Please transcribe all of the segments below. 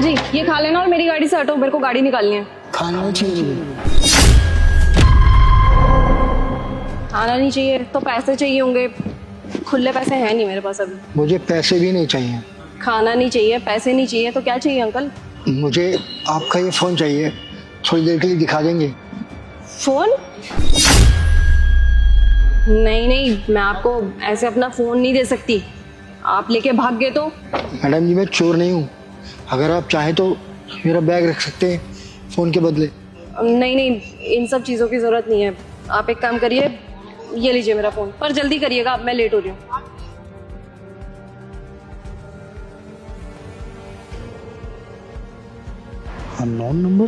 जी ये खा लेना और मेरी गाड़ी से हटो, मेरे को गाड़ी निकालनी है। खाना चाहिए मुझे। खाना नहीं चाहिए तो पैसे चाहिए होंगे, खुले पैसे हैं नहीं मेरे पास अभी। मुझे पैसे भी नहीं चाहिए। खाना नहीं चाहिए, पैसे नहीं चाहिए, तो क्या चाहिए अंकल? मुझे आपका ये फोन चाहिए, थोड़ी देर के लिए दिखा देंगे? फोन? नहीं नहीं, मैं आपको ऐसे अपना फोन नहीं दे सकती, आप लेके भाग गए तो। मैडम जी मैं चोर नहीं हूँ, अगर आप चाहें तो मेरा बैग रख सकते हैं फोन के बदले। नहीं नहीं, इन सब चीज़ों की ज़रूरत नहीं है। आप एक काम करिए, ये लीजिए मेरा फ़ोन, पर जल्दी करिएगा, अब मैं लेट हो रही हूँ। Unknown number.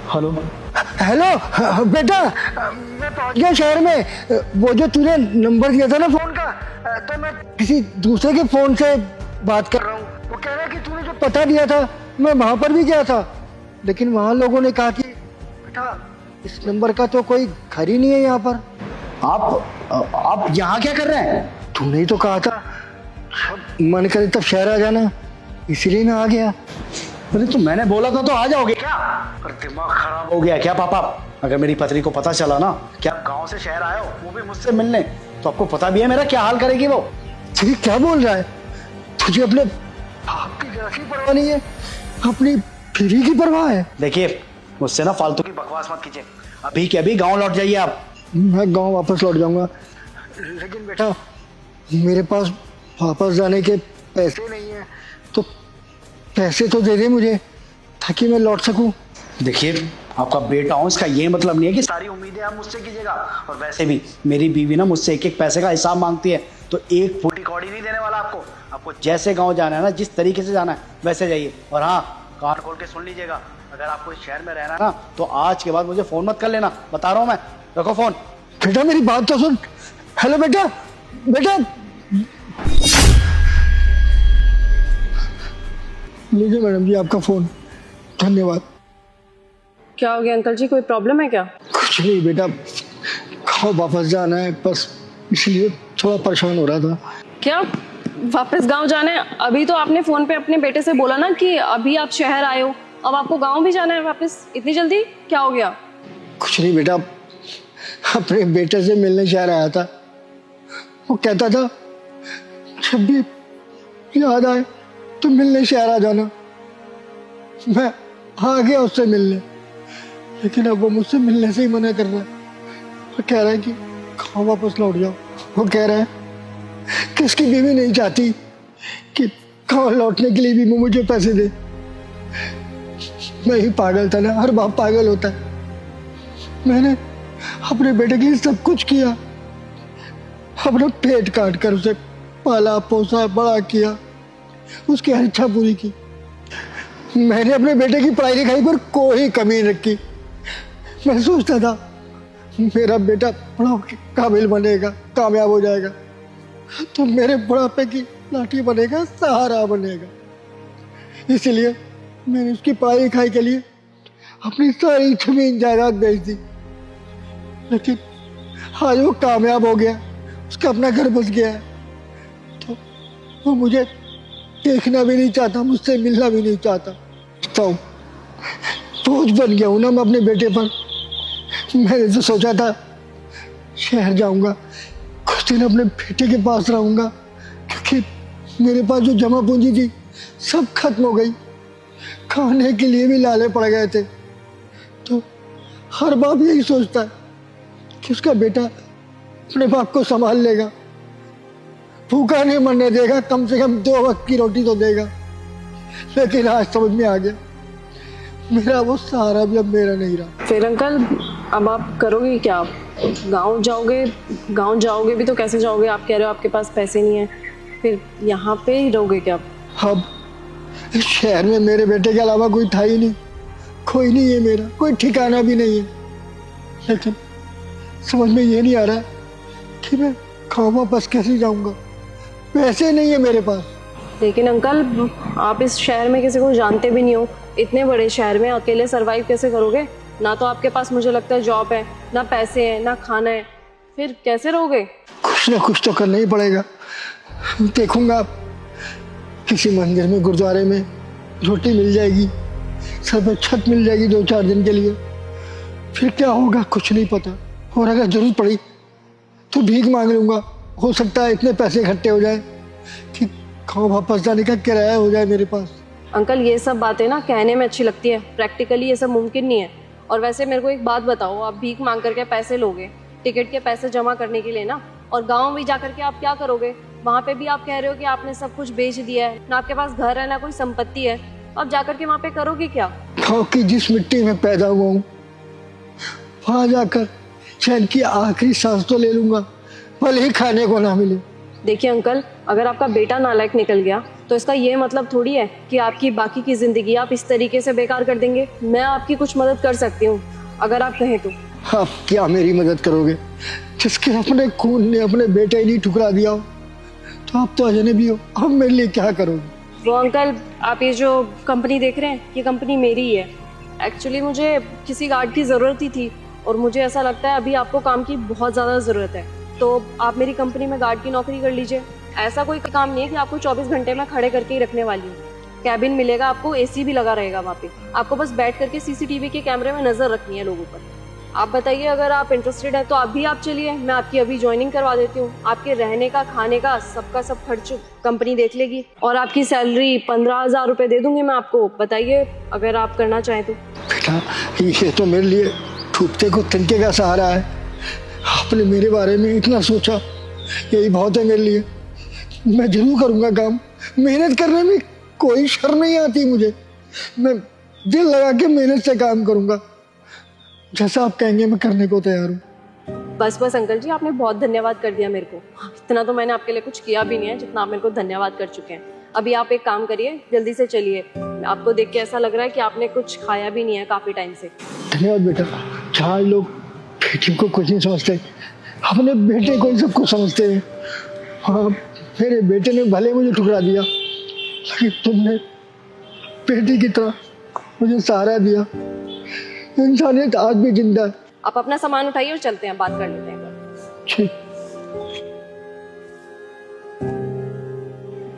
हेलो हेलो बेटा, मैं पहुंच गया शहर में। वो जो तूने नंबर दिया था ना फोन का, तो मैं किसी दूसरे के फोन से बात कर रहा हूँ। वो कह रहा है कि तूने जो पता दिया था मैं वहां पर भी गया था, लेकिन वहां लोगों ने कहा कि बेटा इस नंबर का तो कोई घर ही नहीं है यहाँ पर। आप यहाँ क्या कर रहे हैं? तूने ही तो कहा था मन करे तब शहर आ जाना, इसलिए मैं आ गया। अरे तो मैंने बोला था तो आ जाओगे क्या? और दिमाग खराब हो गया क्या पापा? अगर मेरी पत्नी को पता चला ना कि आप गांव से शहर आए हो, वो भी मुझसे मिलने, तो आपको पता भी है मेरा क्या हाल करेगी वो। तुझे क्या बोल रहा है? तुझे अपने बाप की जरा सी परवाह नहीं है, अपनी बीवी की परवाह है। देखिए मुझसे ना फालतू की बकवास मत कीजिए, अभी के अभी गाँव लौट जाइए आप। मैं गांव वापस लौट जाऊंगा, लेकिन बेटा मेरे पास वापस जाने के पैसे नहीं है, तो पैसे तो दे दे मुझे ताकि मैं लौट सकूं। देखिए आपका बेटा हूं, इसका ये मतलब नहीं है कि सारी उम्मीदें आप मुझसे कीजिएगा। और वैसे भी मेरी बीवी ना मुझसे एक एक पैसे का हिसाब मांगती है, तो एक फूटी कौड़ी नहीं देने वाला आपको। आपको जैसे गांव जाना है ना, जिस तरीके से जाना है वैसे जाइए। और हाँ, कान खोल के सुन लीजिएगा, अगर आपको इस शहर में रहना ना तो आज के बाद मुझे फोन मत कर लेना, बता रहा हूँ मैं। रखो फोन। बेटा मेरी बात तो सुन। हेलो बेटा, बेटा लीजिए मैडम जी आपका फोन, धन्यवाद। क्या हो गया अंकल जी, कोई प्रॉब्लम है क्या? कुछ नहीं बेटा, गाँव वापस जाना है बस, इसलिए थोड़ा परेशान हो रहा था। क्या वापस गांव जाना है? अभी तो आपने फोन पे अपने बेटे से बोला ना कि अभी आप शहर आए हो, अब आपको गांव भी जाना है वापस, इतनी जल्दी क्या हो गया? कुछ नहीं बेटा, अपने बेटे से मिलने शहर आया था। वो कहता था जब भी याद आए तो मिलने शहर आ जाना। मैं आ गया उससे मिलने, लेकिन अब वो मुझसे मिलने से ही मना कर रहा है। वो कह रहा है कि गाँव वापस लौट जाओ। वो कह रहा है कि उसकी बीवी नहीं चाहती कि गाँव लौटने के लिए भी वो मुझे पैसे दे। मैं ही पागल था ना, हर बाप पागल होता है। मैंने अपने बेटे के लिए सब कुछ किया, अपना पेट काट कर उसे पाला पोसा बड़ा किया, उसकी हर इच्छा पूरी की। मैंने अपने बेटे की पढ़ाई लिखाई पर कोई कमी नहीं रखी। मैं सोचता था मेरा बेटा बड़ा होकर काबिल बनेगा, कामयाब हो जाएगा, तो मेरे बुढ़ापे की लाठी बनेगा, सहारा बनेगा। इसलिए मैंने उसकी पढ़ाई लिखाई के लिए अपनी सारी जमीन जायदाद बेच दी। लेकिन आज वो कामयाब हो गया, उसका अपना घर बस गया है, तो वो मुझे देखना भी नहीं चाहता, मुझसे मिलना भी नहीं चाहता। तो बोझ बन गया हूं ना मैं अपने बेटे पर। मैंने तो सोचा था शहर जाऊंगा, कुछ दिन अपने बेटे के पास रहूंगा, क्योंकि मेरे पास जो जमा पूंजी थी सब खत्म हो गई, खाने के लिए भी लाले पड़ गए थे। तो हर बाप यही सोचता है कि उसका बेटा अपने बाप को संभाल लेगा, भूखा नहीं मरने देगा, कम से कम 2 वक्त की रोटी तो देगा। लेकिन आज समझ में आ गया मेरा वो सहारा भी अब मेरा नहीं रहा। फिर अंकल अब आप करोगे क्या? आप गांव जाओगे? गांव जाओगे भी तो कैसे जाओगे? आप कह रहे हो आपके पास पैसे नहीं है, फिर यहाँ पे ही रहोगे क्या? अब इस शहर में मेरे बेटे के अलावा कोई था ही नहीं, कोई नहीं है मेरा, कोई ठिकाना भी नहीं है। लेकिन समझ में ये नहीं आ रहा कि मैं गाँव वापस कैसे जाऊंगा, पैसे नहीं है मेरे पास। लेकिन अंकल आप इस शहर में किसी को जानते भी नहीं हो, इतने बड़े शहर में अकेले सरवाइव कैसे करोगे? ना तो आपके पास मुझे लगता है जॉब है, ना पैसे हैं, ना खाना है, फिर कैसे रहोगे? कुछ ना कुछ तो करना ही पड़ेगा। देखूंगा किसी मंदिर में, गुरुद्वारे में रोटी मिल जाएगी, सर पे छत मिल जाएगी 2-4 दिन के लिए। फिर क्या होगा कुछ नहीं पता। और अगर जरूरत पड़ी तो भीख मांग लूंगा। हो सकता है इतने पैसे इकट्ठे हो जाए कि गाँव वापस जाने का किराया हो जाए मेरे पास। अंकल ये सब बातें ना कहने में अच्छी लगती है, प्रैक्टिकली ये सब मुमकिन नहीं है। और वैसे मेरे को एक बात बताओ, आप भीख मांग करके पैसे लोगे टिकट के पैसे जमा करने के लिए ना, और गांव भी जा करके आप क्या करोगे? वहाँ पे भी आप कह रहे हो कि आपने सब कुछ बेच दिया है, ना आपके पास घर है ना कोई संपत्ति है, अब जा करके वहाँ पे करोगे क्या? गाँव की जिस मिट्टी में पैदा हुआ हूँ वहाँ जाकर चैन की आखिरी सांस तो ले लूंगा, भले ही खाने को ना मिले। देखिए अंकल, अगर आपका बेटा नालायक निकल गया तो इसका ये मतलब थोड़ी है कि आपकी बाकी की ज़िंदगी आप इस तरीके से बेकार कर देंगे। मैं आपकी कुछ मदद कर सकती हूँ अगर आप कहें तो। आप क्या मेरी मदद करोगे? जिसके अपने खून ने अपने बेटे ही नहीं ठुकरा दिया हो, तो आप तो अजनबी हो, आप मेरे लिए क्या करोगे? वो अंकल, आप ये जो कंपनी देख रहे हैं, ये कंपनी मेरी ही है। एक्चुअली मुझे किसी गार्ड की ज़रूरत ही थी और मुझे ऐसा लगता है अभी आपको काम की बहुत ज़्यादा ज़रूरत है, तो आप मेरी कंपनी में गार्ड की नौकरी कर लीजिए। ऐसा कोई काम नहीं है कि आपको 24 घंटे में खड़े करके ही रखने वाली हूँ। कैबिन मिलेगा आपको, एसी भी लगा रहेगा वहाँ पे। आपको बस बैठ करके सीसीटीवी के कैमरे में नज़र रखनी है लोगों पर। आप बताइए, अगर आप इंटरेस्टेड हैं तो आप चलिए, मैं आपकी अभी ज्वाइनिंग करवा देती हूँ। आपके रहने का, खाने का, सबका सब खर्च कंपनी देख लेगी और आपकी सैलरी 15,000 रुपये दे दूंगी मैं आपको। बताइए अगर आप करना चाहें तो। बेटा, ये तो मेरे लिए टूटते को तिनके का सहारा है। आपने मेरे बारे में इतना सोचा, यही बहुत है मेरे लिए। मैं जरूर करूँगा काम। मेहनत करने में कोई शर्म नहीं आती मुझे। मैं दिल लगा के मेहनत से काम करूँगा। जैसा आप कहेंगे मैं करने को तैयार हूँ। बस बस अंकल जी, आपने बहुत धन्यवाद कर दिया मेरे को। इतना तो मैंने आपके लिए कुछ किया भी नहीं है जितना आप मेरे को धन्यवाद कर चुके हैं। अभी आप एक काम करिए, जल्दी से चलिए। आपको देख के ऐसा लग रहा है कि आपने कुछ खाया भी नहीं है काफ़ी टाइम से। धन्यवाद बेटा। जहाँ लोग बेटी को कुछ नहीं समझते, अपने बेटे को ही सब कुछ समझते हैं। हाँ, मेरे बेटे ने भले मुझे ठुकरा दिया, लेकिन तुमने बेटी की तरह मुझे सहारा दिया। इंसानियत आज भी जिंदा है। आप अपना सामान उठाइए और चलते हैं, बात कर लेते हैं। ठीक।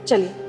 चलिए।